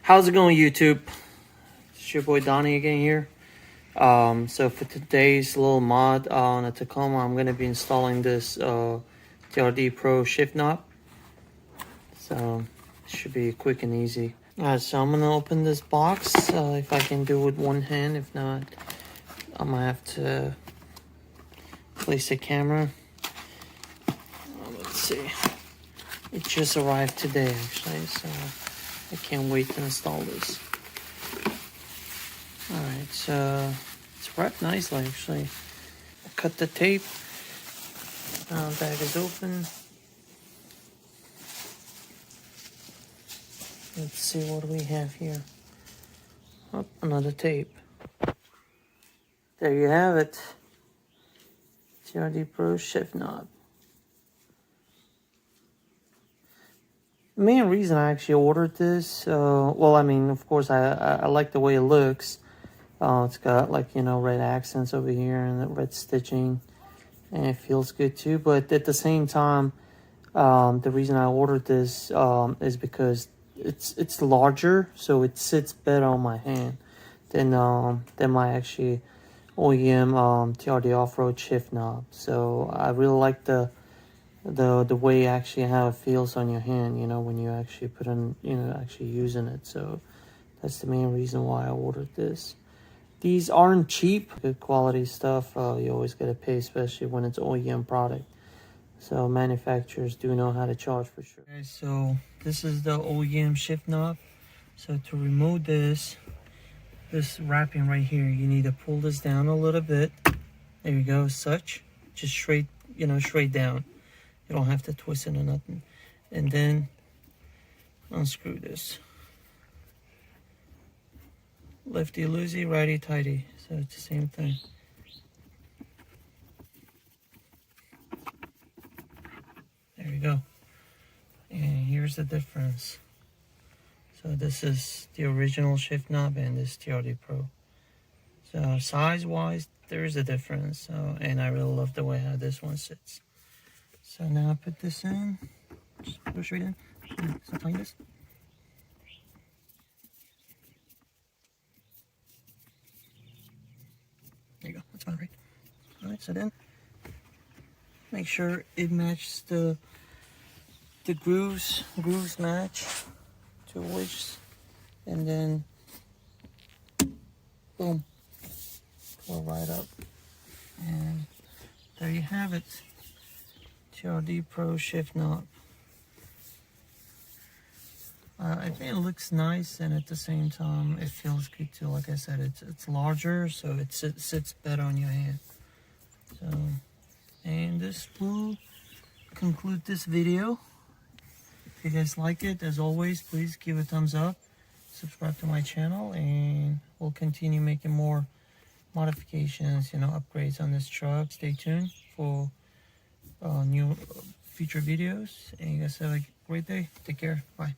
How's it going, YouTube? It's your boy Donnie again here. So for today's little mod on a Tacoma, I'm going to be installing this TRD Pro shift knob. So it should be quick and easy. Alright, so I'm going to open this box. If I can do it with one hand. If not, I'm going to have to place the camera. Let's see. It just arrived today, actually, so I can't wait to install this. Alright, so it's wrapped nicely, actually. I cut the tape. Bag is open. Let's see what we have here. Oh, another tape. There you have it. TRD Pro shift knob. The main reason I actually ordered this, well, I mean, of course, I like the way it looks. It's got, like, you know, red accents over here and the red stitching, and it feels good too. But at the same time, the reason I ordered this is because it's larger, so it sits better on my hand than my actually OEM TRD off-road shift knob. So I really like the way actually how it feels on your hand, you know, when you actually put in, you know, actually using it. So that's the main reason why I ordered this. These aren't cheap. Good quality stuff. You always gotta pay, especially when it's OEM product. So manufacturers do know how to charge for sure. Okay, so this is the OEM shift knob. So to remove this wrapping right here, you need to pull this down a little bit. There you go, such. Just straight, you know, straight down. You don't have to twist it or nothing. And then unscrew this. Lefty loosey, righty tighty. So it's the same thing. There you go. And here's the difference. So this is the original shift knob and this TRD Pro. So size wise, there is a difference. So, and I really love the way how this one sits. So now I put this in, just push right in, so tighten this. There you go, that's about right. Alright, so then, make sure it matches the grooves match to which, and then, boom, pull right up. And there you have it. TRD Pro shift knob. I think it looks nice, and at the same time it feels good too. Like I said, it's larger, so it sits better on your hand. So, and this will conclude this video. If you guys like it, as always, please give a thumbs up, subscribe to my channel, and we'll continue making more modifications, you know, upgrades on this truck. Stay tuned for new future videos, and you guys have a great day. Take care. Bye.